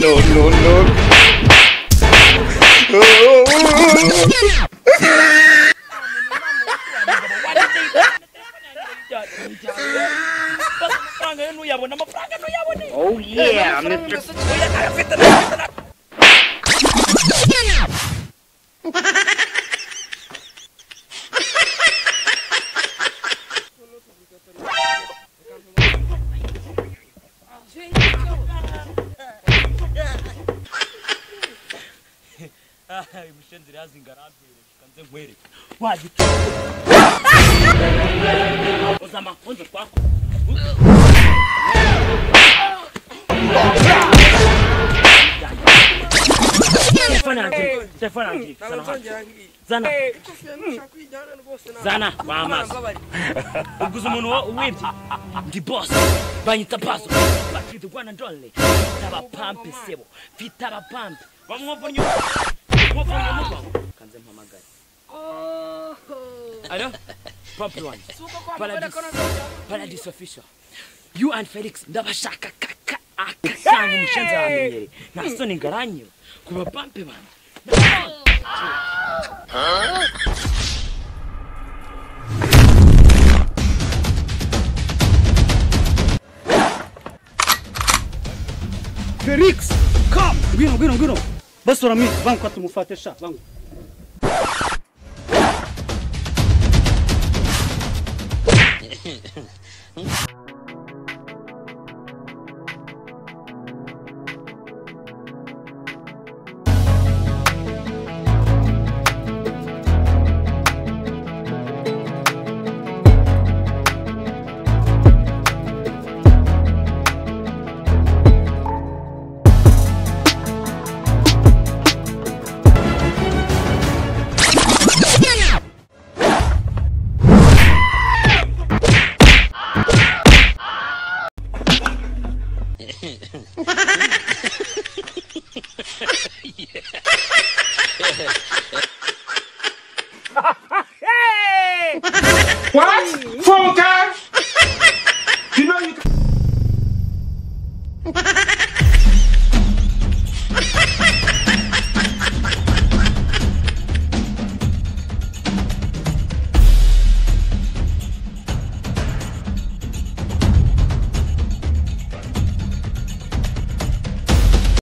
Oh yeah, Mr. Zana, mamas. Uguze umuntu wibye. Ndi boss. Banyita paso. Bakita Rwanda ndole. ABAPAMPE sebo. Fita ABAPAMPE. Bamwovonye. Kanze mpamagara. Alo? Pump one. Paradis official. You and Felix ndabashaka kaka akasanga mushenza wamenyere. Nasoni ngaranyo. Kuba pampe bana. Felix, come! Ngwino. Basora mimi, bangu atumufate sha, bangu.